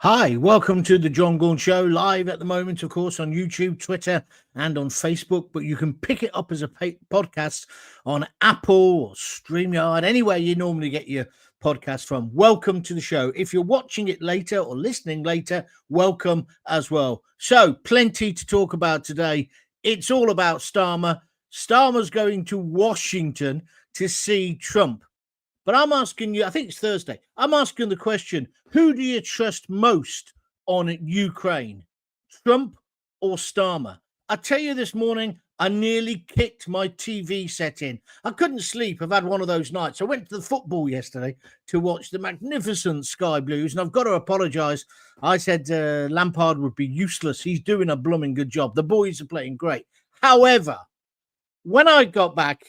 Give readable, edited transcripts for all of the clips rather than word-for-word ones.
Hi, welcome to the Jon Gaunt Show, live at the moment, of course, on YouTube, Twitter, and on Facebook. But you can pick it up as a podcast on Apple or StreamYard, anywhere you normally get your podcast from. Welcome to the show. If you're watching it later or listening later, welcome as well. So, plenty to talk about today. It's all about Starmer. Starmer's going to Washington to see Trump. But I'm asking you, I think it's Thursday, I'm asking the question, who do you trust most on Ukraine, Trump or Starmer? I tell you this morning, I nearly kicked my TV set in. I couldn't sleep. I've had one of those nights. I went to the football yesterday to watch the magnificent Sky Blues, and I've got to apologise. I said Lampard would be useless. He's doing a blooming good job. The boys are playing great. However, when I got back,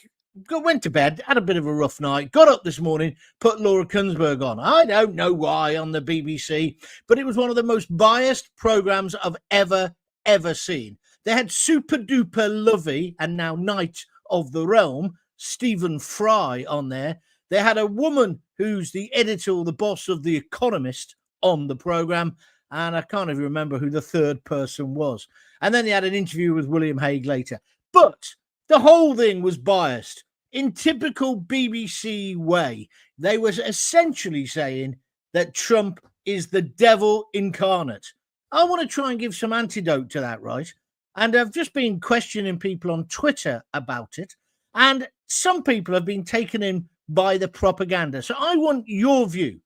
went to bed, had a bit of a rough night, got up this morning, put Laura Kunsberg on. I don't know why on the BBC, but it was one of the most biased programmes I've ever seen. They had super duper lovey and now Knight of the Realm, Stephen Fry on there. They had a woman who's the editor or the boss of The Economist on the programme, and I can't even remember who the third person was. And then they had an interview with William Hague later. But the whole thing was biased. In typical BBC way, they were essentially saying that Trump is the devil incarnate. I want to try and give some antidote to that, right? And I've just been questioning people on Twitter about it, and some people have been taken in by the propaganda. So I want your view.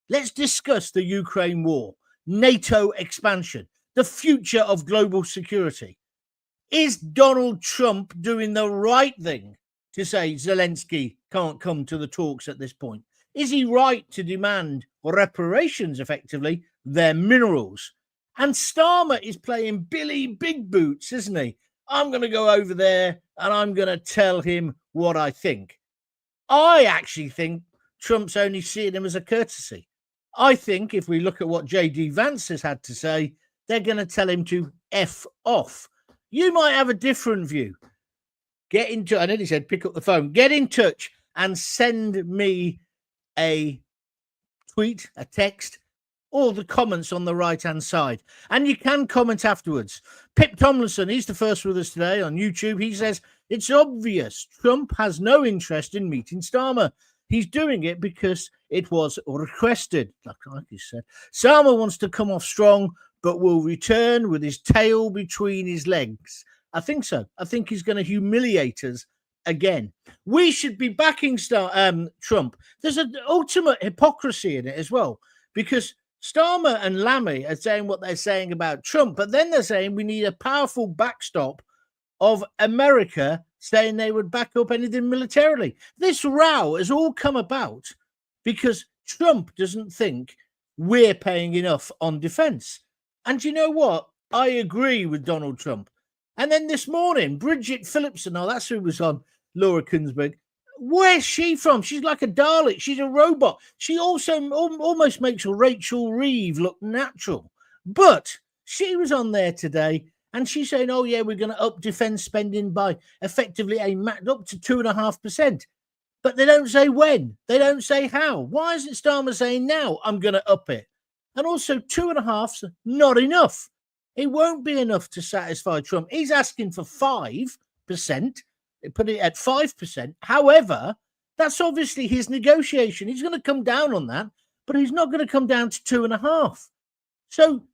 Let's discuss the Ukraine war, NATO expansion, the future of global security. Is Donald Trump doing the right thing to say Zelensky can't come to the talks at this point? Is he right to demand reparations, effectively, their minerals? And Starmer is playing Billy Big Boots, isn't he? I'm going to go over there and I'm going to tell him what I think. I actually think Trump's only seeing him as a courtesy. I think if we look at what J.D. Vance has had to say, they're going to tell him to F off. You might have a different view. Get into, I know he said pick up the phone, get in touch and send me a tweet, a text, or the comments on the right-hand side. And you can comment afterwards. Pip Tomlinson, he's the first with us today on YouTube. He says, it's obvious Trump has no interest in meeting Starmer. He's doing it because it was requested. Like he said, Starmer wants to come off strong, but will return with his tail between his legs. I think so. I think he's going to humiliate us again. We should be backing Trump. There's an ultimate hypocrisy in it as well, because Starmer and Lammy are saying what they're saying about Trump, but then they're saying we need a powerful backstop of America saying they would back up anything militarily. This row has all come about because Trump doesn't think we're paying enough on defense. And you know what? I agree with Donald Trump. And then this morning, Bridget Phillipson, oh, that's who was on Laura Kunsberg. Where's she from? She's like a Dalek. She's a robot. She also almost makes Rachel Reeve look natural. But she was on there today, and she's saying, oh, yeah, we're going to up defence spending by effectively up to 2.5%. But they don't say when. They don't say how. Why isn't Starmer saying now, I'm going to up it? And also 2.5's not enough. It won't be enough to satisfy Trump. He's asking for 5%. They put it at 5%. However, that's obviously his negotiation. He's going to come down on that, but he's not going to come down to 2.5. So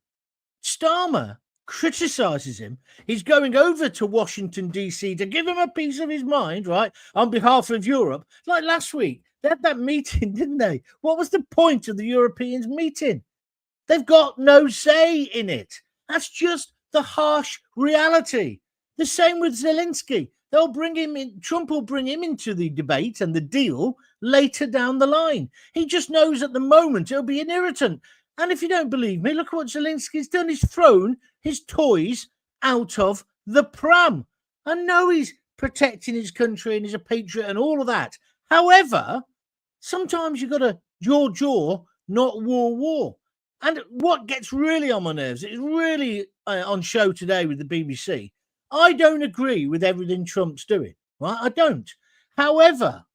Starmer criticizes him. He's going over to Washington, D.C. to give him a piece of his mind, right, on behalf of Europe. Like last week, they had that meeting, didn't they? What was the point of the Europeans meeting? They've got no say in it. That's just the harsh reality. The same with Zelensky. They'll bring him in. Trump will bring him into the debate and the deal later down the line. He just knows at the moment it'll be an irritant. And if you don't believe me, look at what Zelensky's done. He's thrown his toys out of the pram. I know he's protecting his country and he's a patriot and all of that. However, sometimes you've got to jaw, not war. And what gets really on my nerves, it's really on show today with the BBC. I don't agree with everything Trump's doing, right? I don't. However,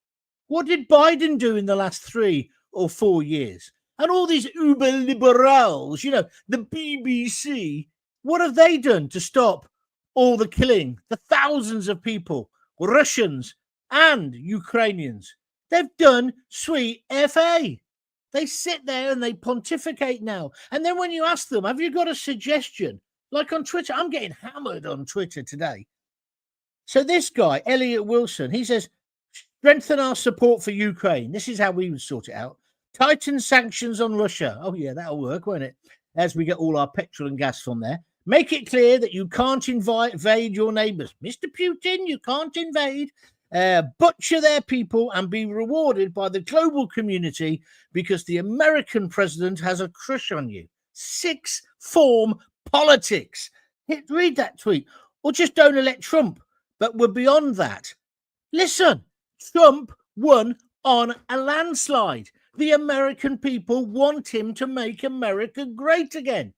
what did Biden do in the last 3 or 4 years? And all these uber liberals, you know, the BBC, what have they done to stop all the killing, the thousands of people, Russians and Ukrainians? They've done sweet FA. They sit there and they pontificate now. And then when you ask them, have you got a suggestion? Like on Twitter, I'm getting hammered on Twitter today. So this guy, Elliot Wilson, he says, strengthen our support for Ukraine. This is how we would sort it out. Tighten sanctions on Russia. Oh, yeah, that'll work, won't it? As we get all our petrol and gas from there. Make it clear that you can't invade your neighbors. Mr. Putin, you can't invade. Butcher their people and be rewarded by the global community because the American president has a crush on you. Sixth form politics. Read that tweet. Or just don't elect Trump. But we're beyond that. Listen, Trump won on a landslide. The American people want him to make America great again.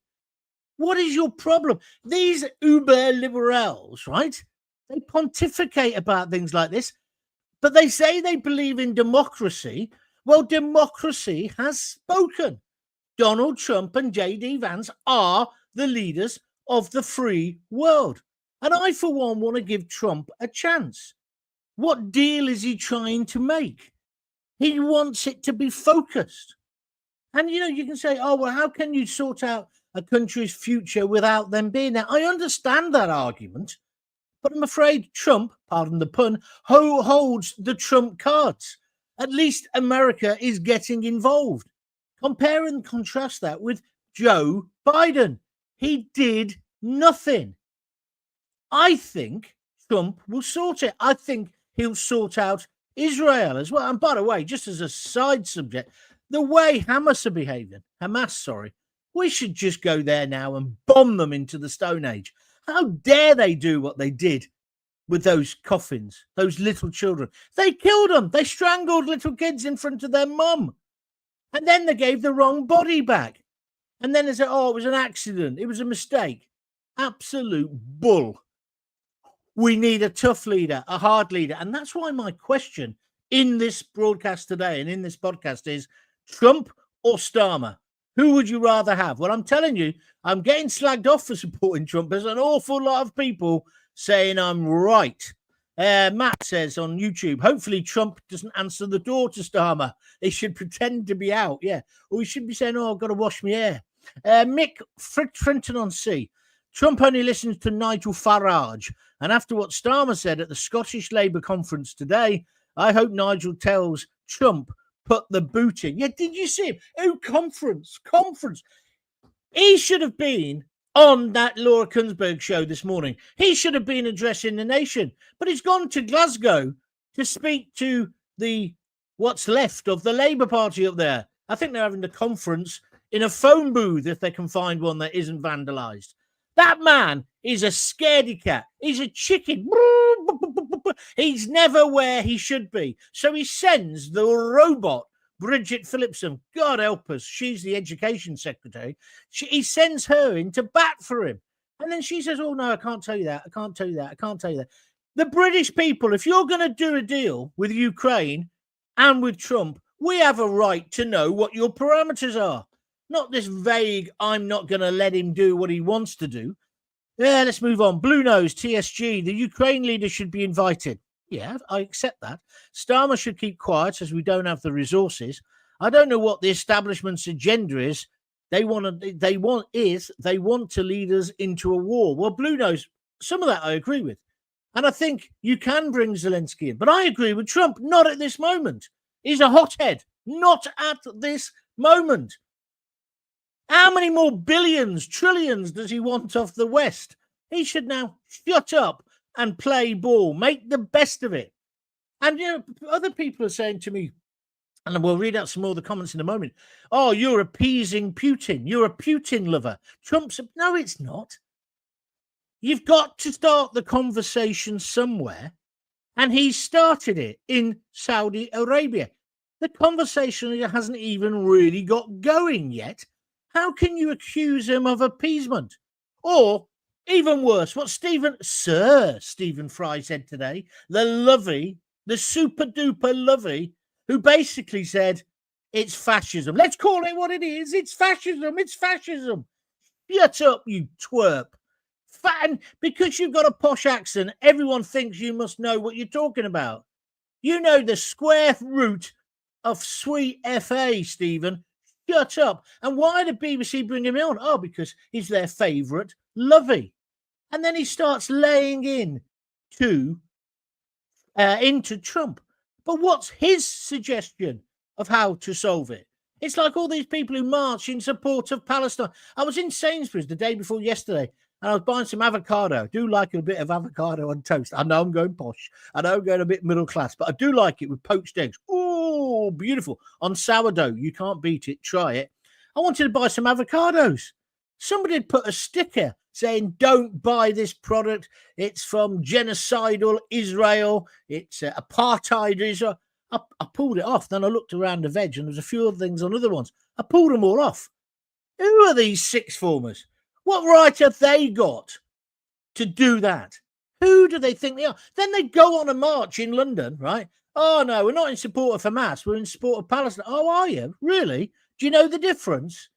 What is your problem? These uber liberals, right? They pontificate about things like this, but they say they believe in democracy. Well, democracy has spoken. Donald Trump and J.D. Vance are the leaders of the free world. And I, for one, want to give Trump a chance. What deal is he trying to make? He wants it to be focused. And, you know, you can say, oh, well, how can you sort out a country's future without them being there? I understand that argument. But I'm afraid Trump, pardon the pun, holds the Trump cards. At least America is getting involved. Compare and contrast that with Joe Biden. He did nothing. I think Trump will sort it. I think he'll sort out Israel as well. And by the way, just as a side subject, the way Hamas are behaving, we should just go there now and bomb them into the Stone Age. How dare they do what they did with those coffins, those little children? They killed them. They strangled little kids in front of their mum. And then they gave the wrong body back. And then they said, oh, it was an accident. It was a mistake. Absolute bull. We need a tough leader, a hard leader. And that's why my question in this broadcast today and in this podcast is Trump or Starmer? Who would you rather have? Well, I'm telling you, I'm getting slagged off for supporting Trump. There's an awful lot of people saying I'm right. Matt says on YouTube, hopefully Trump doesn't answer the door to Starmer. He should pretend to be out. Yeah. Or he should be saying, oh, I've got to wash my hair. Mick Frenton on C. Trump only listens to Nigel Farage. And after what Starmer said at the Scottish Labour conference today, I hope Nigel tells Trump put the boot in. Yeah, did you see him? Oh, conference. He should have been on that Laura Kunsberg show this morning. He should have been addressing the nation. But he's gone to Glasgow to speak to what's left of the Labour Party up there. I think they're having the conference in a phone booth if they can find one that isn't vandalised. That man is a scaredy cat. He's a chicken. He's never where he should be. So he sends the robot, Bridget Phillipson, God help us, she's the education secretary. He sends her in to bat for him. And then she says, oh, no, I can't tell you that. The British people, if you're going to do a deal with Ukraine and with Trump, we have a right to know what your parameters are. Not this vague, I'm not going to let him do what he wants to do. Yeah, let's move on. Blue Nose, TSG, the Ukraine leader should be invited. Yeah, I accept that. Starmer should keep quiet as we don't have the resources. I don't know what the establishment's agenda is. They want to lead us into a war. Well, Blue Nose, some of that I agree with. And I think you can bring Zelensky in. But I agree with Trump, not at this moment. He's a hothead, not at this moment. How many more billions, trillions does he want off the West? He should now shut up and play ball, make the best of it. And, you know, other people are saying to me, and we'll read out some more of the comments in a moment, oh, you're appeasing Putin. You're a Putin lover. No, it's not. You've got to start the conversation somewhere. And he started it in Saudi Arabia. The conversation hasn't even really got going yet. How can you accuse him of appeasement? Or, even worse, what Sir Stephen Fry said today, the super duper lovey, who basically said, It's fascism. Let's call it what it is. It's fascism. It's fascism. Shut up, you twerp. And because you've got a posh accent, everyone thinks you must know what you're talking about. You know the square root of sweet FA, Stephen. Shut up. And why did BBC bring him on? Oh, because he's their favourite lovey. And then he starts laying into Trump. But what's his suggestion of how to solve it? It's like all these people who march in support of Palestine. I was in Sainsbury's the day before yesterday, and I was buying some avocado. I do like a bit of avocado on toast. I know I'm going posh. I know I'm going a bit middle class, but I do like it with poached eggs. Oh, beautiful. On sourdough. You can't beat it. Try it. I wanted to buy some avocados. Somebody had put a sticker saying, don't buy this product. It's from genocidal Israel. It's apartheid Israel. I pulled it off. Then I looked around the veg and there was a few other things on other ones. I pulled them all off. Who are these sixth formers? What right have they got to do that? Who do they think they are? Then they go on a march in London, right? Oh, no, we're not in support of Hamas. We're in support of Palestine. Oh, are you? Really? Do you know the difference?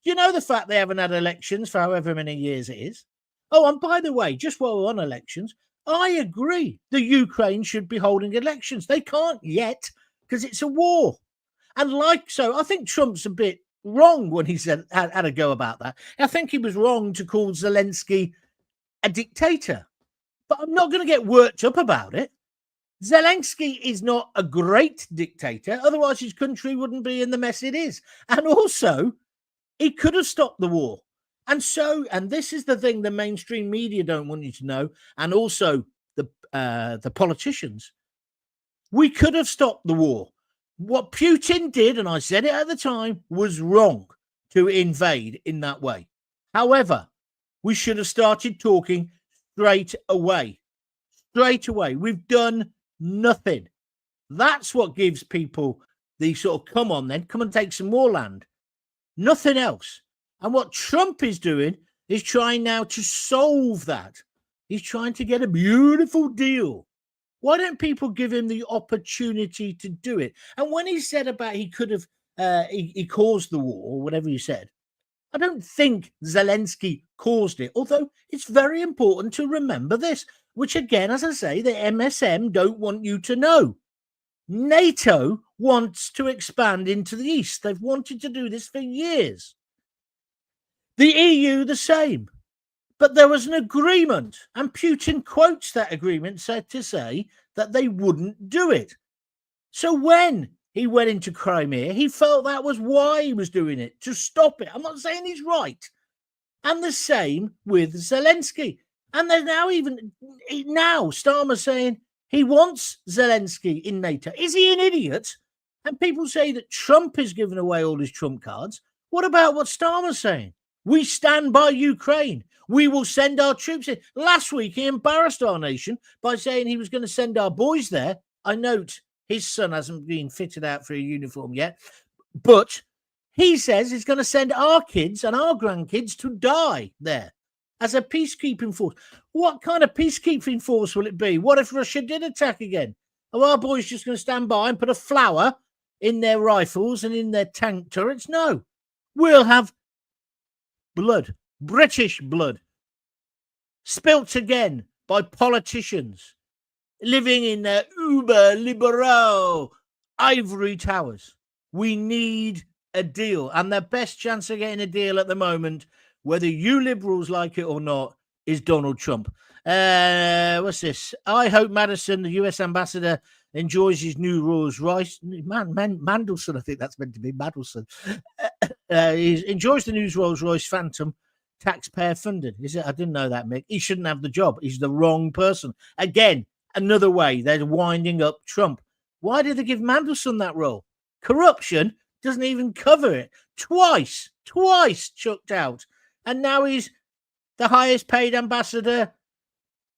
Do you know the fact they haven't had elections for however many years it is? Oh, and by the way, just while we're on elections, I agree the Ukraine should be holding elections. They can't yet because it's a war. And I think Trump's a bit wrong when he said had a go about that. I think he was wrong to call Zelensky a dictator. But I'm not going to get worked up about it. Zelensky is not a great dictator. Otherwise, his country wouldn't be in the mess it is. And also, he could have stopped the war. And this is the thing the mainstream media don't want you to know, and also the politicians. We could have stopped the war. What Putin did, and I said it at the time, was wrong to invade in that way. However, we should have started talking straight away. Straight away. We've done nothing. That's what gives people the sort of, come on then, come and take some more land. Nothing else. And what Trump is doing is trying now to solve that. He's trying to get a beautiful deal. Why don't people give him the opportunity to do it? And when he said about he could have, he caused the war, or whatever he said, I don't think Zelensky caused it. Although it's very important to remember this, which again, as I say, the MSM don't want you to know. NATO wants to expand into the east. They've wanted to do this for years. The EU, the same. But there was an agreement, and Putin quotes that agreement to say that they wouldn't do it. So when he went into Crimea, he felt that was why he was doing it, to stop it. I'm not saying he's right. And the same with Zelensky. And there's now Starmer saying he wants Zelensky in NATO. Is he an idiot? And people say that Trump is giving away all his trump cards. What about what Starmer's saying? We stand by Ukraine. We will send our troops in. Last week, he embarrassed our nation by saying he was going to send our boys there. I note his son hasn't been fitted out for a uniform yet. But he says he's going to send our kids and our grandkids to die there as a peacekeeping force. What kind of peacekeeping force will it be? What if Russia did attack again? Are our boys just going to stand by and put a flower in their rifles and in their tank turrets? No. We'll have blood, British blood, spilt again by politicians living in their uber-liberal ivory towers. We need a deal. And the best chance of getting a deal at the moment, whether you liberals like it or not, is Donald Trump. What's this? I hope Madison, the US ambassador, enjoys his new Rolls Royce. Mandelson, I think that's meant to be Mandelson. He enjoys the new Rolls Royce Phantom, taxpayer funded. Is it? I didn't know that, Mick. He shouldn't have the job. He's the wrong person. Again, another way they're winding up Trump. Why did they give Mandelson that role? Corruption doesn't even cover it. Twice chucked out. And now he's the highest paid ambassador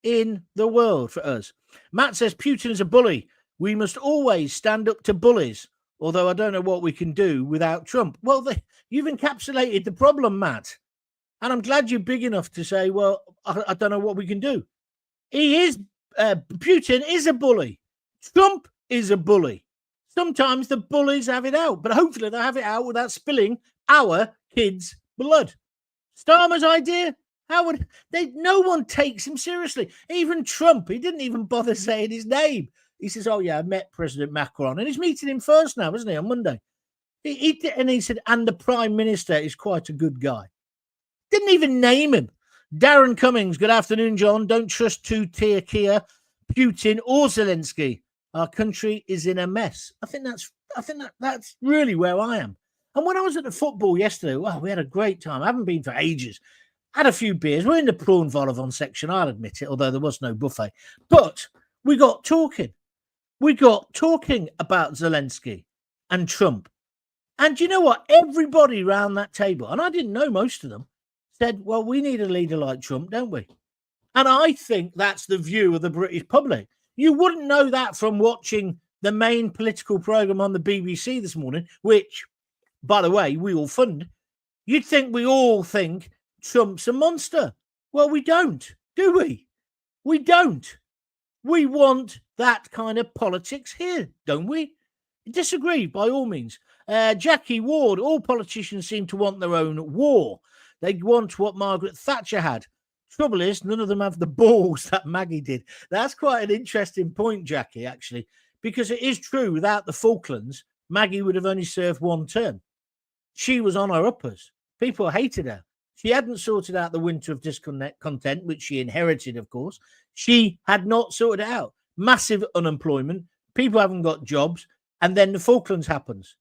in the world for us. Matt says Putin is a bully. We must always stand up to bullies, although I don't know what we can do without Trump. Well, you've encapsulated the problem, Matt. And I'm glad you're big enough to say, well, I don't know what we can do. Putin is a bully. Trump is a bully. Sometimes the bullies have it out, but hopefully they'll have it out without spilling our kids' blood. Starmer's idea, how would they? No one takes him seriously. Even Trump, he didn't even bother saying his name. He says, "Oh yeah, I met President Macron," and he's meeting him first now, isn't he, on Monday? And he said, "And the Prime Minister is quite a good guy." Didn't even name him. Darren Cummings, good afternoon, John. Don't trust two-tier Keir, Putin, or Zelensky. Our country is in a mess. I think that's really where I am. And when I was at the football yesterday, well, we had a great time. I haven't been for ages. Had a few beers. We're in the prawn vol au vent section, I'll admit it, although there was no buffet. But we got talking. We got talking about Zelensky and Trump. And you know what? Everybody around that table, and I didn't know most of them, said, well, we need a leader like Trump, don't we? And I think that's the view of the British public. You wouldn't know that from watching the main political programme on the BBC this morning, which, by the way, we all fund. You'd think we all think Trump's a monster. Well, we don't, do we? We don't. We want that kind of politics here, don't we? Disagree, by all means. Jackie Ward, all politicians seem to want their own war. They want what Margaret Thatcher had. Trouble is, none of them have the balls that Maggie did. That's quite an interesting point, Jackie, actually, because it is true, without the Falklands, Maggie would have only served one term. She was on her uppers. People hated her. She hadn't sorted out the winter of discontent, which she inherited, of course. She had not sorted it out. Massive unemployment. People haven't got jobs. And then the Falklands happens.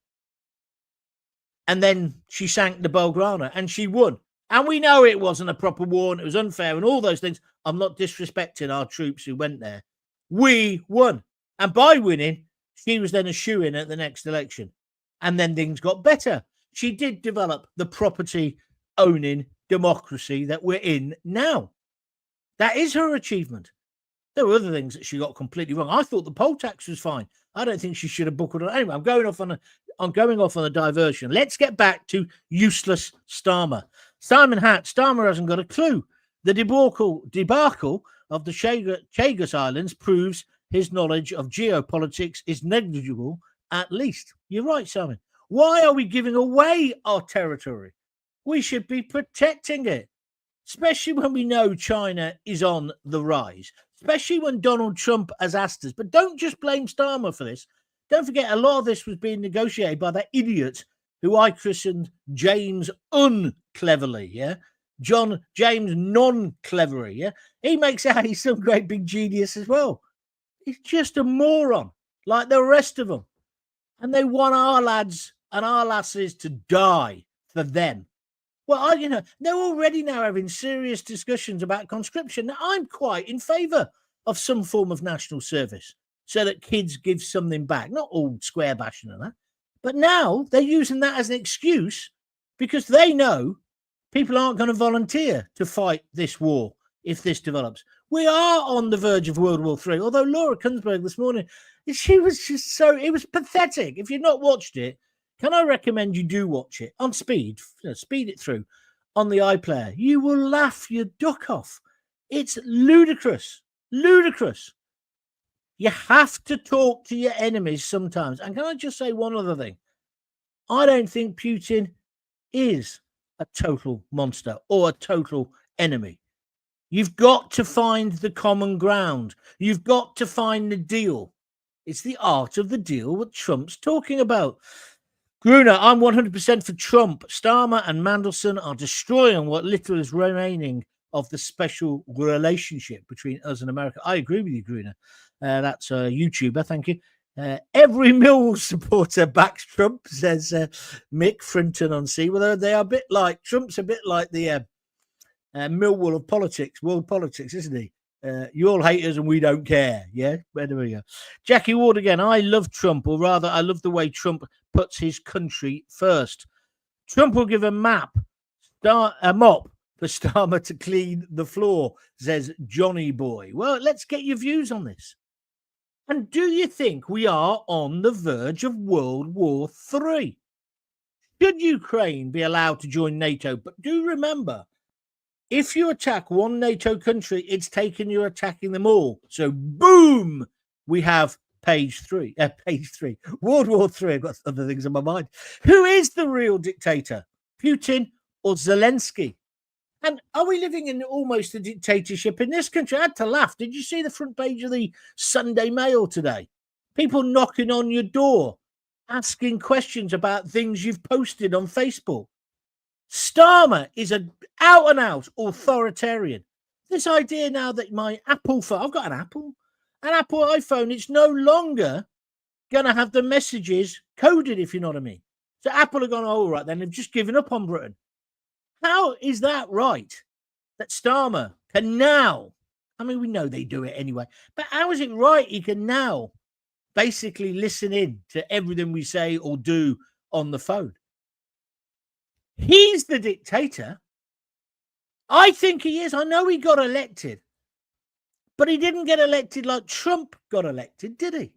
And then she sank the Belgrano and she won. And we know it wasn't a proper war and it was unfair and all those things. I'm not disrespecting our troops who went there. We won. And by winning, she was then a shoo-in at the next election. And then things got better. She did develop the property-owning democracy that we're in now. That is her achievement. There were other things that she got completely wrong. I thought the poll tax was fine. I don't think she should have buckled on. Anyway, I'm going off on a diversion. Let's get back to useless Starmer. Simon Hatt, Starmer hasn't got a clue. The debacle of the Chagos Islands proves his knowledge of geopolitics is negligible, at least. You're right, Simon. Why are we giving away our territory? We should be protecting it, especially when we know China is on the rise, especially when Donald Trump has asked us. But don't just blame Starmer for this. Don't forget, a lot of this was being negotiated by that idiot who I christened James uncleverly, yeah? James non-cleverly, yeah? He makes out he's some great big genius as well. He's just a moron, like the rest of them. And they want our lads and our lasses to die for them. Well, they're already now having serious discussions about conscription. Now, I'm quite in favour of some form of national service so that kids give something back, not all square bashing and that. But now they're using that as an excuse because they know people aren't going to volunteer to fight this war if this develops. We are on the verge of World War III, although Laura Kunsberg this morning, she was just it was pathetic. If you've not watched it, can I recommend you do watch it on speed? Speed it through on the iPlayer. You will laugh your duck off. It's ludicrous. Ludicrous. You have to talk to your enemies sometimes. And can I just say one other thing? I don't think Putin is a total monster or a total enemy. You've got to find the common ground. You've got to find the deal. It's the art of the deal that Trump's talking about. Gruner, I'm 100% for Trump. Starmer and Mandelson are destroying what little is remaining of the special relationship between us and America. I agree with you, Gruner. That's a YouTuber. Thank you. Every Millwall supporter backs Trump, says Mick Frinton on C. Well, they are a bit like Trump's a bit like the Millwall of politics, world politics, isn't he? You all hate us and we don't care. Yeah, there we go. Jackie Ward again. I love Trump, or rather, I love the way Trump puts his country first. Trump will give a mop for Starmer to clean the floor, says Johnny Boy. Well, let's get your views on this. And do you think we are on the verge of World War III? Should Ukraine be allowed to join NATO? But do remember, if you attack one NATO country, it's taken you attacking them all. So, boom, we have page 3. World War 3. I've got other things in my mind. Who is the real dictator? Putin or Zelensky? And are we living in almost a dictatorship in this country? I had to laugh. Did you see the front page of the Sunday Mail today? People knocking on your door, asking questions about things you've posted on Facebook. Starmer is an out-and-out authoritarian. This idea now that my Apple phone, I've got an Apple iPhone, it's no longer going to have the messages coded, if you know what I mean. So Apple have gone, all right, then they've just given up on Britain. How is that right? That Starmer can now, I mean, we know they do it anyway, but how is it right he can now basically listen in to everything we say or do on the phone? He's the dictator. I think he is. I know he got elected, but he didn't get elected like Trump got elected, did he?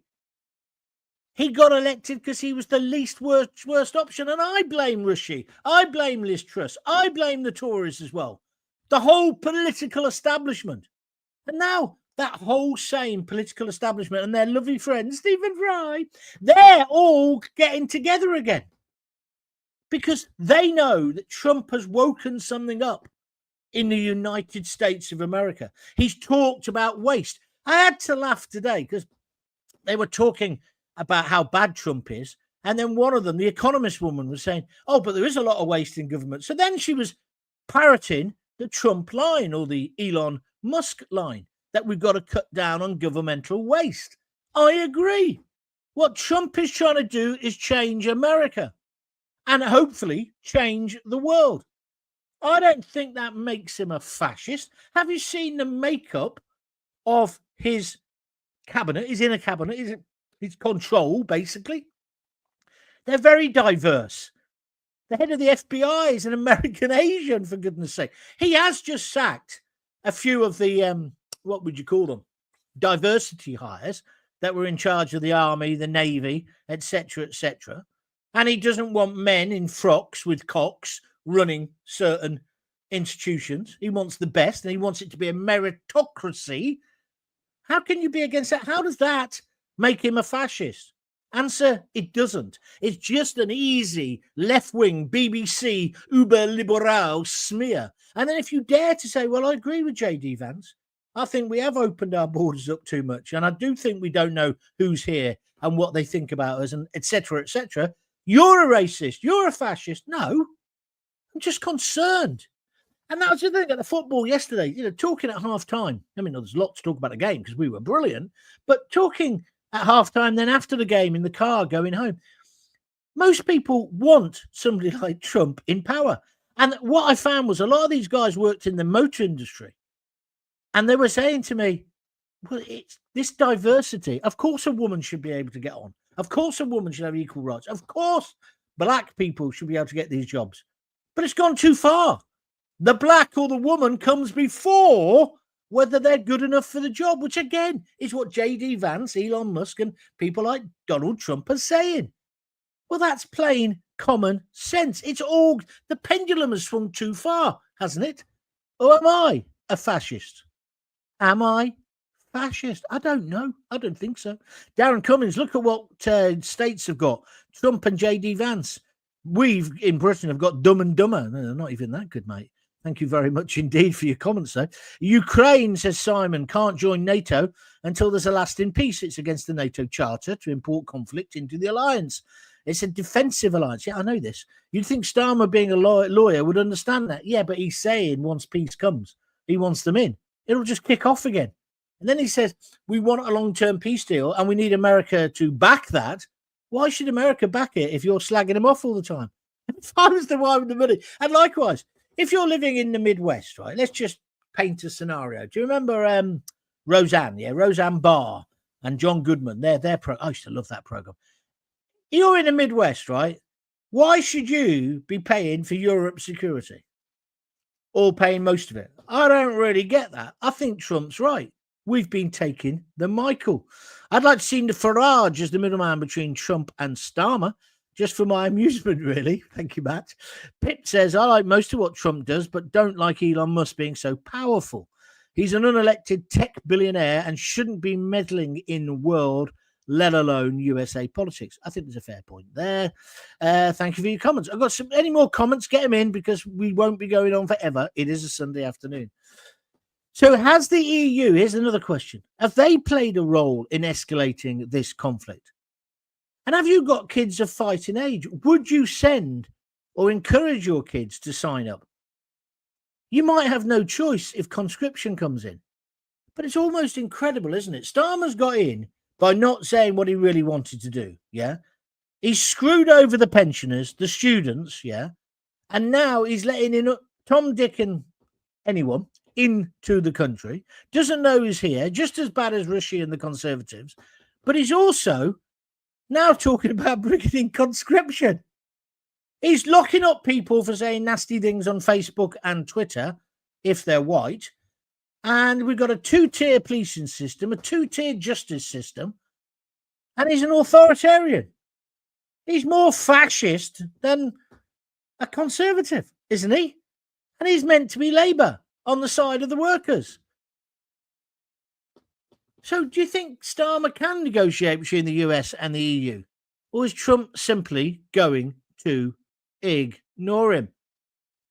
He got elected because he was the least worst option. And I blame Rishi. I blame Liz Truss. I blame the Tories as well. The whole political establishment. And now that whole same political establishment and their lovely friend, Stephen Fry, they're all getting together again. Because they know that Trump has woken something up in the United States of America. He's talked about waste. I had to laugh today because they were talking about how bad Trump is. And then one of them, the Economist woman, was saying, oh, but there is a lot of waste in government. So then she was parroting the Trump line or the Elon Musk line that we've got to cut down on governmental waste. I agree. What Trump is trying to do is change America and hopefully change the world. I don't think that makes him a fascist. Have you seen the makeup of his cabinet? He's in a cabinet. His control, basically. They're very diverse. The head of the FBI is an American Asian, for goodness sake. He has just sacked a few of the, what would you call them? Diversity hires that were in charge of the army, the navy, etc., etc. And he doesn't want men in frocks with cocks running certain institutions. He wants the best, and he wants it to be a meritocracy. How can you be against that? How does that make him a fascist? Answer, it doesn't. It's just an easy left-wing BBC uber-liberal smear. And then if you dare to say, well, I agree with J.D. Vance, I think we have opened our borders up too much, and I do think we don't know who's here and what they think about us, and etc., etc. You're a racist. You're a fascist. No, I'm just concerned. And that was the thing at the football yesterday, talking at half-time. I mean, there's a lot to talk about the game because we were brilliant, but talking at half-time, then after the game in the car going home, most people want somebody like Trump in power. And what I found was a lot of these guys worked in the motor industry, and they were saying to me, well, it's this diversity. Of course a woman should be able to get on. Of course a woman should have equal rights. Of course black people should be able to get these jobs. But it's gone too far. The black or the woman comes before whether they're good enough for the job, which again is what J.D. Vance, Elon Musk, and people like Donald Trump are saying. Well, that's plain common sense. It's all, the pendulum has swung too far, hasn't it? Or am I a fascist? Am I fascist? I don't know. I don't think so. Darren Cummins, look at what states have got. Trump and J.D. Vance. We've, in Britain, have got Dumb and Dumber. No, they're not even that good, mate. Thank you very much indeed for your comments, though. Ukraine, says Simon, can't join NATO until there's a lasting peace. It's against the NATO charter to import conflict into the alliance. It's a defensive alliance. Yeah, I know this. You'd think Starmer, being a lawyer, would understand that. Yeah, but he's saying once peace comes, he wants them in. It'll just kick off again. And then he says, we want a long-term peace deal and we need America to back that. Why should America back it if you're slagging them off all the time? If I was the one with the money. And likewise, if you're living in the Midwest, right, let's just paint a scenario. Do you remember Roseanne? Yeah, Roseanne Barr and John Goodman. I used to love that program. You're in the Midwest, right? Why should you be paying for Europe's security? Or paying most of it? I don't really get that. I think Trump's right. We've been taking the Michael. I'd like to see the Farage as the middleman between Trump and Starmer, just for my amusement, really. Thank you, Matt. Pip says, I like most of what Trump does, but don't like Elon Musk being so powerful. He's an unelected tech billionaire and shouldn't be meddling in world let alone USA politics. I think there's a fair point there. Thank you for your comments. I've got any more comments? Get them in, because we won't be going on forever. It is a Sunday afternoon. So has the EU, here's another question, have they played a role in escalating this conflict? And have you got kids of fighting age? Would you send or encourage your kids to sign up? You might have no choice if conscription comes in. But it's almost incredible, isn't it? Starmer's got in by not saying what he really wanted to do, yeah? He's screwed over the pensioners, the students, yeah? And now he's letting in Tom, Dick and anyone into the country. Doesn't know he's here, just as bad as Rishi and the Conservatives. But he's also now talking about bringing in conscription. He's locking up people for saying nasty things on Facebook and Twitter, if they're white. And we've got a two-tier policing system, a two-tier justice system, and he's an authoritarian. He's more fascist than a conservative, isn't he? And he's meant to be Labour, on the side of the workers. So do you think Starmer can negotiate between the US and the EU? Or is Trump simply going to ignore him?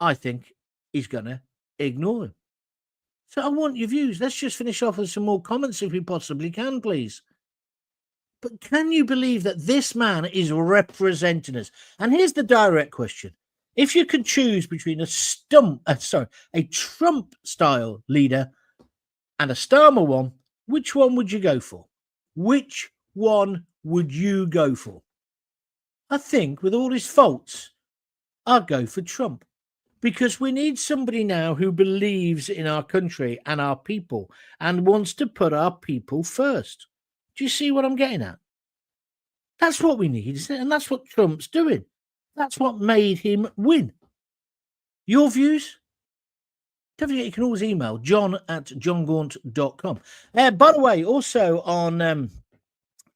I think he's going to ignore him. So I want your views. Let's just finish off with some more comments if we possibly can, please. But can you believe that this man is representing us? And here's the direct question. If you could choose between a Trump-style leader and a Starmer one, which one would you go for? Which one would you go for? I think, with all his faults, I'd go for Trump. Because we need somebody now who believes in our country and our people and wants to put our people first. Do you see what I'm getting at? That's what we need, isn't it? And that's what Trump's doing. That's what made him win. Your views? Don't forget, you can always email john@jongaunt.com. By the way, also on my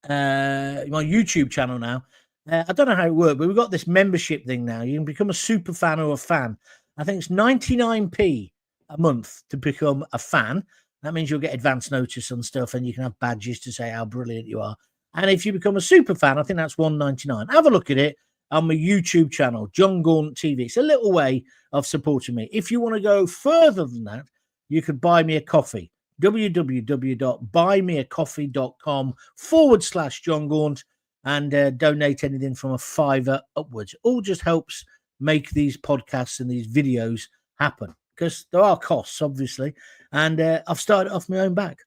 YouTube channel now, I don't know how it works, but we've got this membership thing now. You can become a super fan or a fan. I think it's 99p a month to become a fan. That means you'll get advance notice on stuff and you can have badges to say how brilliant you are. And if you become a super fan, I think that's $1.99. Have a look at it on my YouTube channel, Jon Gaunt TV. It's a little way of supporting me. If you want to go further than that, you could buy me a coffee. www.buymeacoffee.com/Jon Gaunt. And donate anything from a $5 upwards. All just helps make these podcasts and these videos happen, because there are costs, obviously. And I've started off my own back.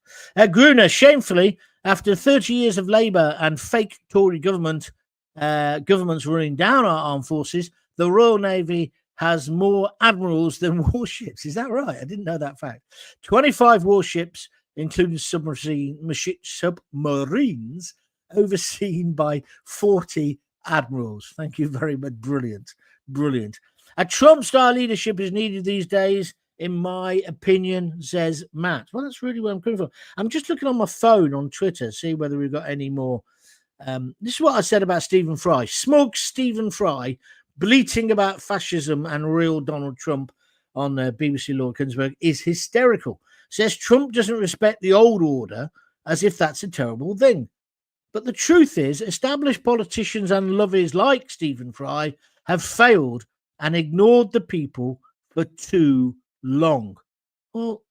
Gruner, shamefully, after 30 years of Labour and fake Tory governments running down our armed forces, the Royal Navy has more admirals than warships. Is that right? I didn't know that fact. 25 warships, including submarines, overseen by 40 admirals. Thank you very much. Brilliant. A Trump-style leadership is needed these days, in my opinion, says Matt. Well, that's really where I'm coming from. I'm just looking on my phone on Twitter, see whether we've got any more. This is what I said about Stephen Fry. Smug Stephen Fry bleating about fascism and real Donald Trump on BBC Lord Kunsberg is hysterical. Says Trump doesn't respect the old order, as if that's a terrible thing. But the truth is, established politicians and lovers like Stephen Fry have failed and ignored the people for too long. Well,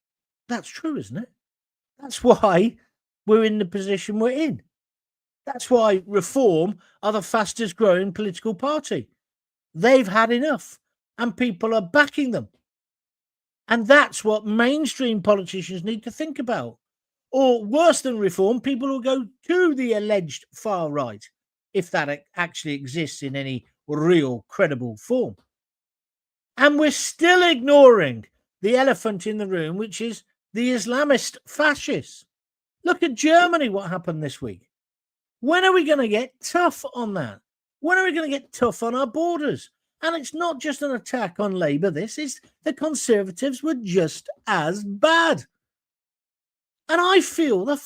that's true, isn't it? That's why we're in the position we're in. That's why Reform are the fastest growing political party. They've had enough and people are backing them. And that's what mainstream politicians need to think about. Or worse than Reform, people will go to the alleged far right, if that actually exists in any real credible form. And we're still ignoring the elephant in the room, which is the Islamist fascists. Look at Germany, what happened this week. When are we going to get tough on that? When are we going to get tough on our borders? And it's not just an attack on Labour, this is the Conservatives were just as bad. And I've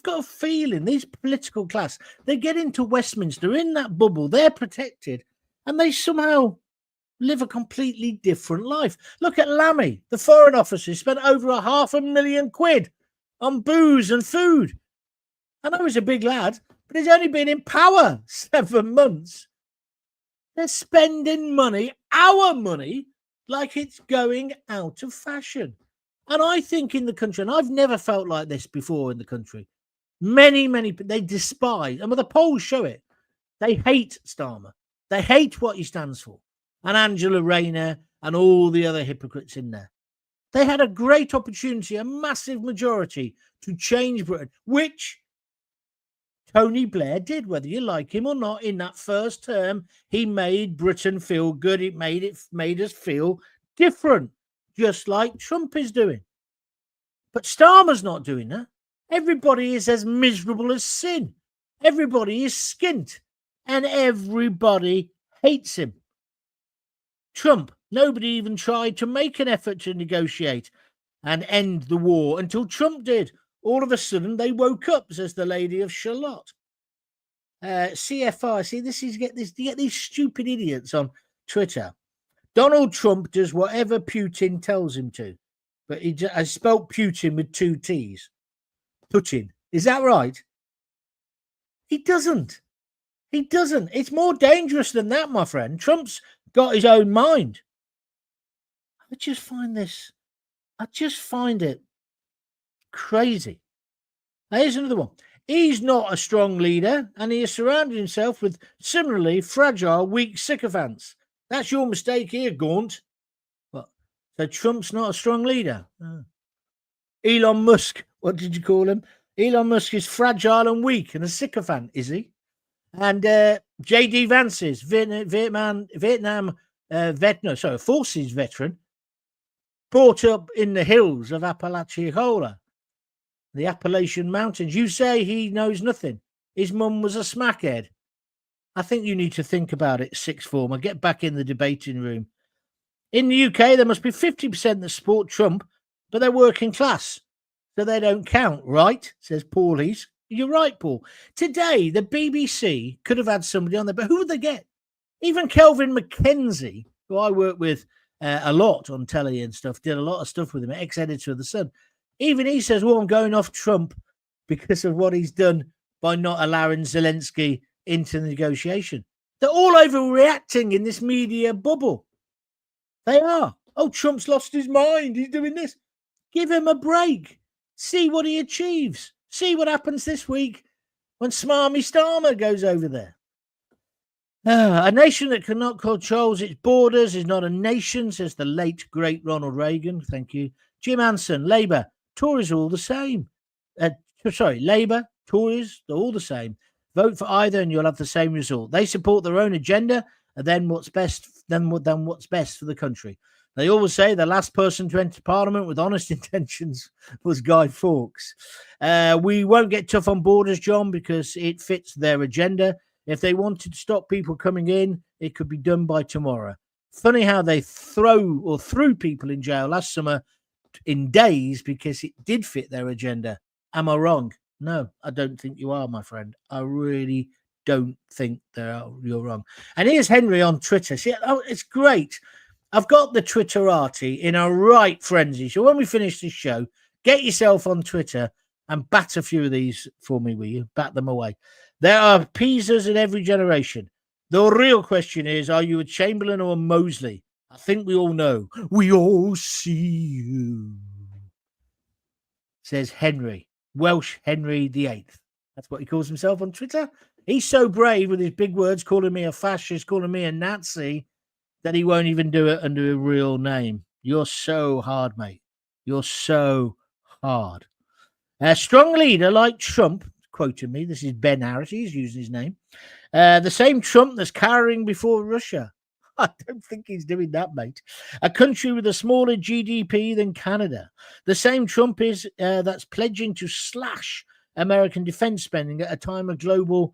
got a feeling, these political class, they get into Westminster, in that bubble, they're protected, and they somehow live a completely different life. Look at Lammy, the Foreign Office, who spent over £500,000 on booze and food. I know he's a big lad, But he's only been in power 7 months. They're spending money, our money, like it's going out of fashion. And I think in the country, and I've never felt like this before in the country, many, they despise, and the polls show it, they hate Starmer. They hate what he stands for. And Angela Rayner and all the other hypocrites in there. They had a great opportunity, a massive majority, to change Britain, which Tony Blair did, whether you like him or not. In that first term, he made Britain feel good. It made us feel different, just like Trump is doing. But Starmer's not doing that. Everybody is as miserable as sin. Everybody is skint, and everybody hates him. Trump, nobody even tried to make an effort to negotiate and end the war until Trump did. All of a sudden, they woke up, says the Lady of Charlotte. CFI, see, you get these stupid idiots on Twitter. Donald Trump does whatever Putin tells him to, but I spelt Putin with 2 T's. Putin, is that right? He doesn't. It's more dangerous than that, my friend. Trump's got his own mind. I just find it crazy. Now, here's another one. He's not a strong leader, and he has surrounded himself with similarly fragile, weak sycophants. That's your mistake here, Gaunt. What? So Trump's not a strong leader? Oh. Elon Musk, what did you call him? Elon Musk is fragile and weak and a sycophant, is he? And J.D. Vance's Vietnam Forces veteran, brought up in the hills of Apalachicola, the Appalachian Mountains. You say he knows nothing. His mum was a smackhead. I think you need to think about it, sixth former. Get back in the debating room. In the UK, there must be 50% that support Trump, but they're working class, so they don't count, right? Says Paulies. You're right, Paul. Today, the BBC could have had somebody on there, but who would they get? Even Kelvin McKenzie, who I work with a lot on telly and stuff, did a lot of stuff with him, ex-editor of The Sun. Even he says, well, I'm going off Trump because of what he's done by not allowing Zelensky into the negotiation. They're all overreacting in this media bubble. They are. Oh, Trump's lost his mind. He's doing this. Give him a break. See what he achieves. See what happens this week when Smarmy Starmer goes over there. A nation that cannot control its borders is not a nation, says the late, great Ronald Reagan. Thank you. Jim Anson, Labour, Tories are all the same. Labour, Tories, they're all the same. Vote for either and you'll have the same result. They support their own agenda and then what's best for the country. They always say the last person to enter Parliament with honest intentions was Guy Fawkes. We won't get tough on borders, John, because it fits their agenda. If they wanted to stop people coming in, it could be done by tomorrow. Funny how they threw people in jail last summer in days because it did fit their agenda. Am I wrong? No, I don't think you are, my friend. I really don't think you're wrong. And here's Henry on Twitter. See, it's great. I've got the Twitterati in a right frenzy. So when we finish this show, get yourself on Twitter and bat a few of these for me, will you? Bat them away. There are Pisas in every generation. The real question is, are you a Chamberlain or a Mosley? I think we all know. We all see you, says Henry. Welsh Henry VIII. That's what he calls himself on Twitter. He's so brave with his big words, calling me a fascist, calling me a Nazi, that he won't even do it under a real name. You're so hard, mate. You're so hard. A strong leader like Trump, quoting me, this is Ben Harris, he's using his name, the same Trump that's cowering before Russia. I don't think he's doing that, mate. A country with a smaller GDP than Canada. The same Trump is that's pledging to slash American defense spending at a time of global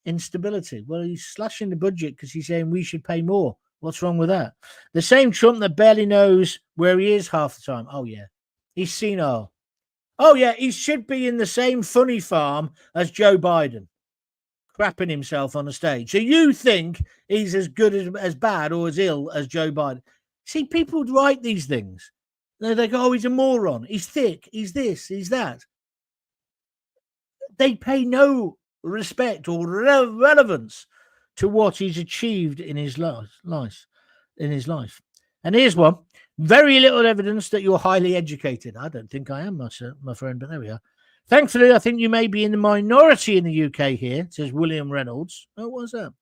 instability. Well, he's slashing the budget because he's saying we should pay more. What's wrong with that? The same Trump that barely knows where he is half the time. Oh, yeah. He's senile. Oh, yeah. He should be in the same funny farm as Joe Biden, crapping himself on the stage. So you think he's as good as bad or as ill as Joe Biden? See, people write these things. They go, oh, he's a moron. He's thick. He's this. He's that. They pay no respect or relevance to what he's achieved in his life. And here's one. Very little evidence that you're highly educated. I don't think I am, my friend, but there we are. Thankfully, I think you may be in the minority in the UK here, says William Reynolds. Oh, what's that?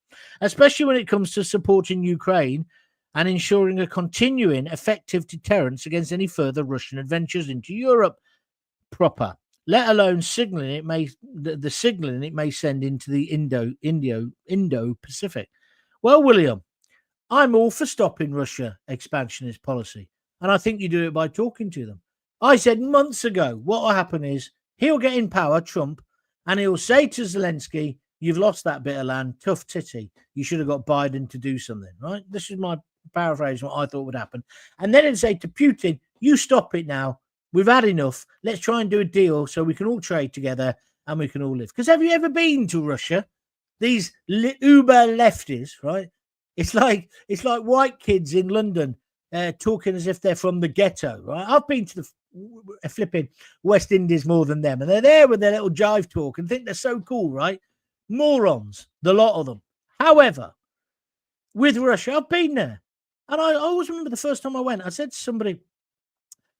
Especially when it comes to supporting Ukraine and ensuring a continuing effective deterrence against any further Russian adventures into Europe proper, let alone signaling it may the signaling it may send into the Indo-Pacific. Well, William, I'm all for stopping Russia expansionist policy, and I think you do it by talking to them. I said months ago what will happen is he'll get in power, Trump, and he'll say to Zelensky, you've lost that bit of land, tough titty. You should have got Biden to do something, right? This is my paraphrase what I thought would happen. And then it'd say to Putin, you stop it now. We've had enough. Let's try and do a deal so we can all trade together and we can all live. Because have you ever been to Russia? These uber lefties, right? It's like white kids in London talking as if they're from the ghetto, right? I've been to the flipping West Indies more than them, and they're there with their little jive talk and think they're so cool, right? Morons, the lot of them. However, with Russia, I've been there. And I always remember the first time I went, I said to somebody,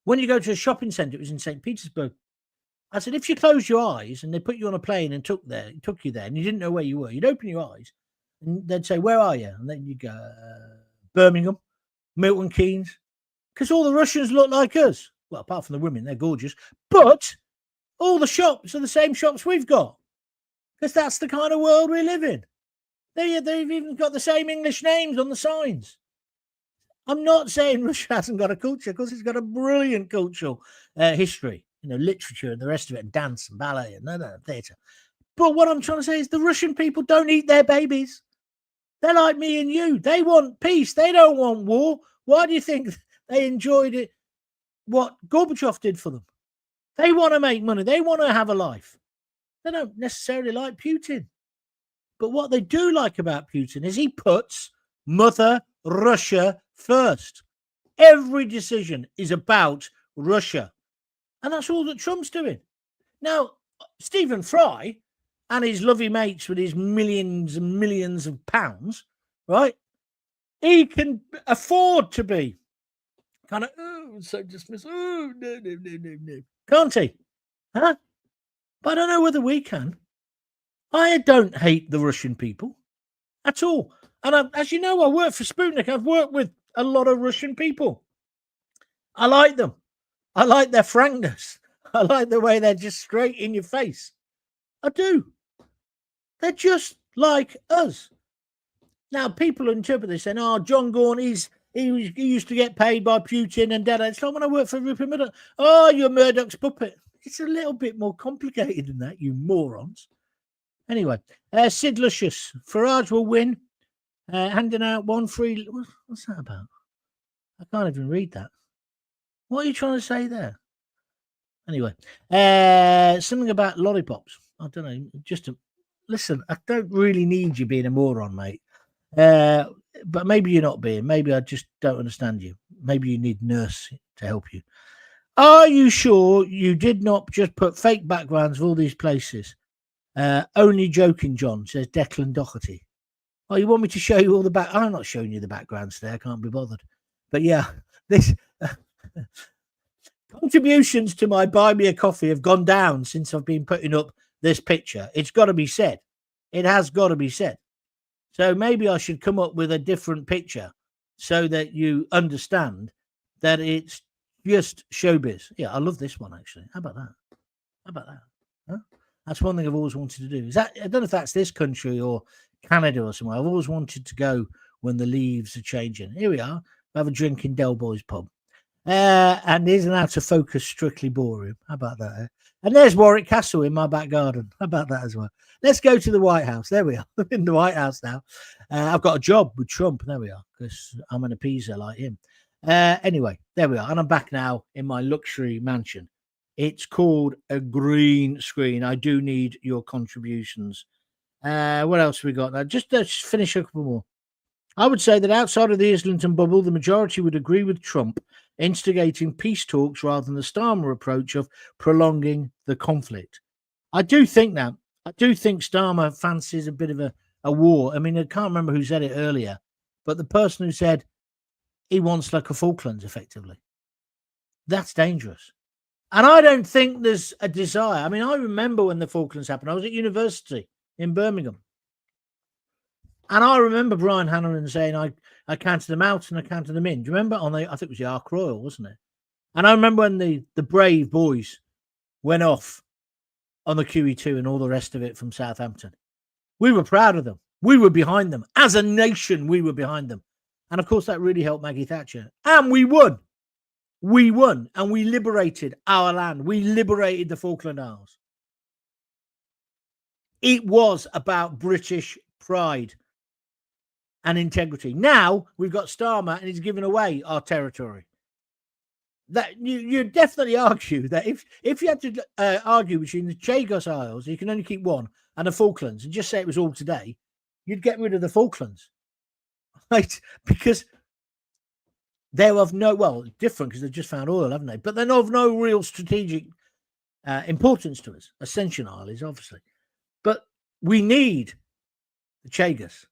when you go to a shopping centre, it was in St. Petersburg, I said, if you close your eyes and they put you on a plane and took you there and you didn't know where you were, you'd open your eyes and they'd say, where are you? And then you'd go, Birmingham, Milton Keynes, because all the Russians look like us. Well, apart from the women, they're gorgeous. But all the shops are the same shops we've got, because that's the kind of world we live in. They've even got the same English names on the signs. I'm not saying Russia hasn't got a culture, because it's got a brilliant cultural history, literature and the rest of it, and dance and ballet and theatre. But what I'm trying to say is the Russian people don't eat their babies. They're like me and you. They want peace. They don't want war. Why do you think they enjoyed it? What Gorbachev did for them? They want to make money. They want to have a life. They don't necessarily like Putin. But what they do like about Putin is he puts Mother Russia first. Every decision is about Russia. And that's all that Trump's doing. Now, Stephen Fry and his lovely mates with his millions and millions of pounds, right? He can afford to be kind of, so dismissive. Oh, no. Can't he? Huh? But I don't know whether we can. I don't hate the Russian people at all. And as you know, I work for Sputnik. I've worked with a lot of Russian people. I like them. I like their frankness. I like the way they're just straight in your face. I do. They're just like us. Now, people interpret this saying, Jon Gaunt, he used to get paid by Putin and Dada. It's like when I work for Rupert Murdoch. Oh, you're Murdoch's puppet. It's a little bit more complicated than that, you morons. Anyway, Sid Lucius, Farage will win. Handing out one free. What's that about? I can't even read that. What are you trying to say there? Anyway, something about lollipops. I don't know. Listen, I don't really need you being a moron, mate. But maybe you're not being. Maybe I just don't understand you. Maybe you need a nurse to help you. Are you sure you did not just put fake backgrounds of all these places? Only joking, John, says Declan Doherty. Oh, you want me to show you all the back? I'm not showing you the backgrounds there. I can't be bothered. But yeah, this contributions to my Buy Me a Coffee have gone down since I've been putting up this picture. It's got to be said. It has got to be said. So maybe I should come up with a different picture so that you understand that it's just showbiz. Yeah, I love this one, actually. How about that? Huh? That's one thing I've always wanted to do. I don't know if that's this country or Canada or somewhere. I've always wanted to go when the leaves are changing. Here we are. We have a drink in Del Boy's pub. And here's an out of focus Strictly Ballroom. How about that? And there's Warwick Castle in my back garden. How about that as well? Let's go to the White House. There we are. I'm in the White House now. I've got a job with Trump. There we are, because I'm an appeaser like him. Anyway, there we are. And I'm back now in my luxury mansion. It's called a green screen. I do need your contributions. What else have we got now? Just let's finish a couple more. I would say that outside of the Islington bubble, the majority would agree with Trump instigating peace talks rather than the Starmer approach of prolonging the conflict. I do think that I do think Starmer fancies a bit of a war. I mean, I can't remember who said it earlier, but the person who said he wants like a Falklands, effectively. That's dangerous. And I don't think there's a desire. I mean, I remember when the Falklands happened. I was at university in Birmingham. And I remember Brian Hannahan saying, I counted them out and I counted them in. Do you remember? I think it was the Ark Royal, wasn't it? And I remember when the brave boys went off on the QE2 and all the rest of it from Southampton. We were proud of them. We were behind them. As a nation, we were behind them. And of course, that really helped Maggie Thatcher. And we won. We won. And we liberated our land. We liberated the Falkland Isles. It was about British pride and integrity. Now we've got Starmer and he's giving away our territory. That you definitely argue that if you had to argue between the Chagos Isles, you can only keep one, and the Falklands, and just say it was all today, you'd get rid of the Falklands, right? Because they're of different because they've just found oil, haven't they? But they're of no real strategic importance to us. Ascension Isle is obviously, but we need the Chagos,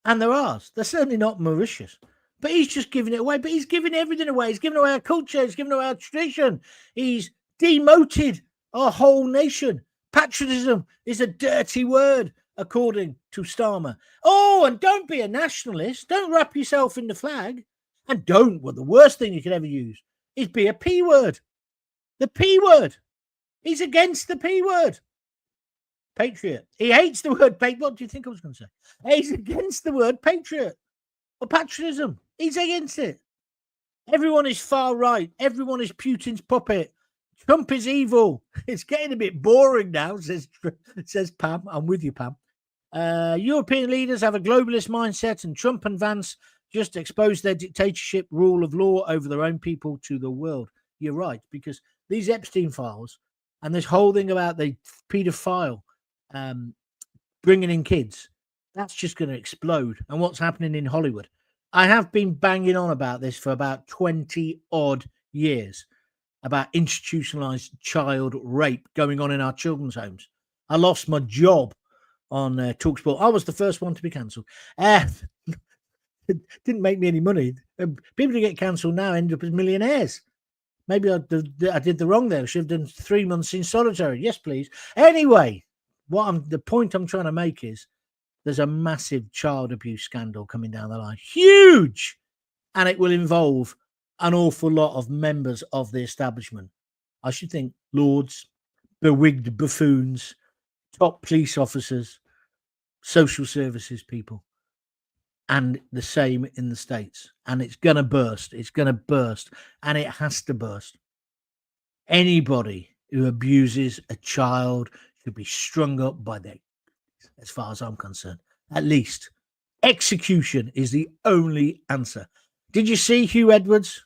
and they're ours. They're certainly not Mauritius. But he's just giving it away. But he's giving everything away. He's giving away our culture. He's giving away our tradition. He's demoted our whole nation. Patriotism is a dirty word, according to Starmer. Oh, and don't be a nationalist. Don't wrap yourself in the flag. And the worst thing you could ever use is be a P word. The P word. He's against the P word. Patriot. He hates the word patriot. What do you think I was going to say? He's against the word patriot or patriotism. He's against it. Everyone is far right. Everyone is Putin's puppet. Trump is evil. It's getting a bit boring now, says Pam. I'm with you, Pam. European leaders have a globalist mindset, and Trump and Vance just expose their dictatorship rule of law over their own people to the world. You're right, because these Epstein files and this whole thing about the paedophile bringing in kids, that's just going to explode. And what's happening in Hollywood? I have been banging on about this for about 20 odd years, about institutionalized child rape going on in our children's homes. I lost my job on TalkSport. I was the first one to be cancelled. It didn't make me any money. People who get cancelled now end up as millionaires. Maybe I did the wrong there. I should have done 3 months in solitary. Yes, please. Anyway, the point I'm trying to make is there's a massive child abuse scandal coming down the line. Huge! And it will involve an awful lot of members of the establishment. I should think lords, bewigged buffoons, top police officers, social services people, and the same in the States. And it's going to burst. It's going to burst. And it has to burst. Anybody who abuses a child should be strung up by their, as far as I'm concerned. At least execution is the only answer. Did you see Hugh Edwards?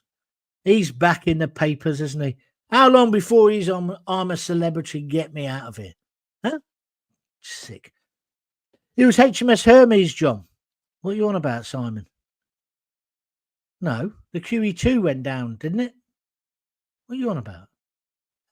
He's back in the papers, isn't he? How long before he's on I'm a Celebrity, get me out of here? Huh? Sick. It was HMS Hermes, John. What are you on about, Simon? No, the QE2 went down, didn't it? What are you on about?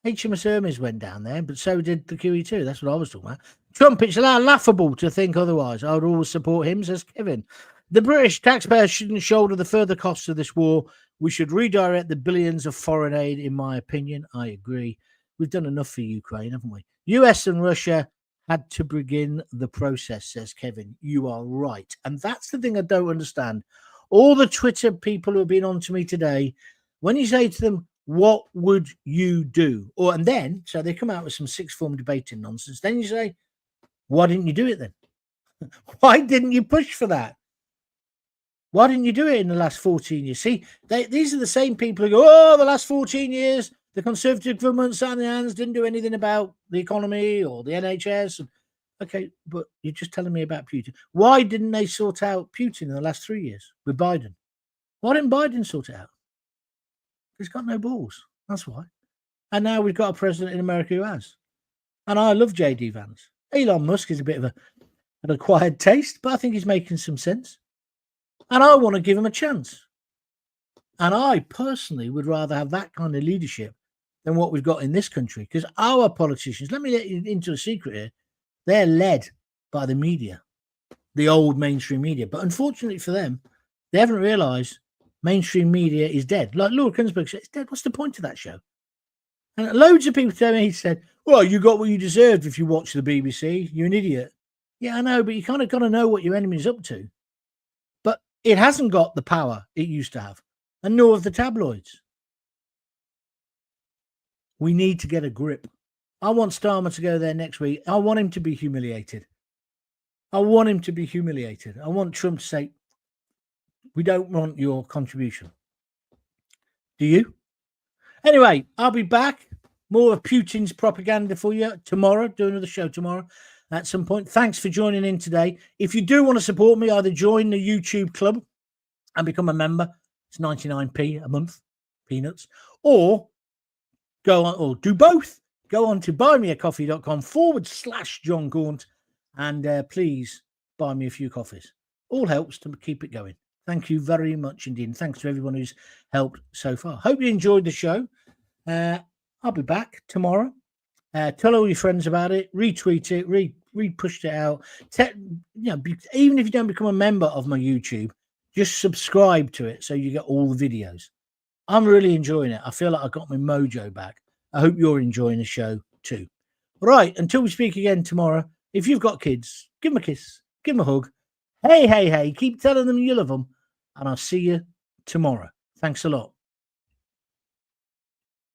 HMS Hermes went down there, but so did the QE2. That's what I was talking about. Trump, it's laughable to think otherwise. I would always support him, says Kevin. The British taxpayer shouldn't shoulder the further costs of this war. We should redirect the billions of foreign aid, in my opinion. I agree. We've done enough for Ukraine, haven't we? US and Russia had to begin the process, says Kevin. You are right. And that's the thing I don't understand. All the Twitter people who have been on to me today, when you say to them, what would you do? And then, so they come out with some sixth form debating nonsense. Then you say, why didn't you do it then? Why didn't you push for that? Why didn't you do it in the last 14 years? See, these are the same people who go, oh, the last 14 years, the Conservative government sat on their hands, didn't do anything about the economy or the NHS. Okay, but you're just telling me about Putin. Why didn't they sort out Putin in the last 3 years with Biden? Why didn't Biden sort it out? He's got no balls. That's why. And now we've got a president in America who has. And I love J.D. Vance. Elon Musk is a bit of an acquired taste, but I think he's making some sense. And I want to give him a chance. And I personally would rather have that kind of leadership than what we've got in this country. Because our politicians, let me let you into a secret here, They're led by the media, the old mainstream media. But unfortunately for them, they haven't realised mainstream media is dead. Like Laura Kunsberg said, it's dead. What's the point of that show? And loads of people tell me, he said, well, you got what you deserved if you watch the BBC. You're an idiot. Yeah, I know, but you kind of got to know what your enemy's up to. But it hasn't got the power it used to have, and nor have the tabloids. We need to get a grip. I want Starmer to go there next week. I want him to be humiliated. I want him to be humiliated. I want Trump to say, we don't want your contribution. Do you? Anyway, I'll be back. More of Putin's propaganda for you tomorrow. Do another show tomorrow at some point. Thanks for joining in today. If you do want to support me, either join the YouTube club and become a member. It's 99p a month, peanuts. Or go on, or do both. Go on to buymeacoffee.com/Jon Gaunt and please buy me a few coffees. All helps to keep it going. Thank you very much indeed. And thanks to everyone who's helped so far. Hope you enjoyed the show. I'll be back tomorrow. Tell all your friends about it. Retweet it. Re-pushed it out. Even if you don't become a member of my YouTube, just subscribe to it so you get all the videos. I'm really enjoying it. I feel like I got my mojo back. I hope you're enjoying the show too. Right, until we speak again tomorrow, if you've got kids, give them a kiss, give them a hug. Hey, keep telling them you love them, and I'll see you tomorrow. Thanks a lot.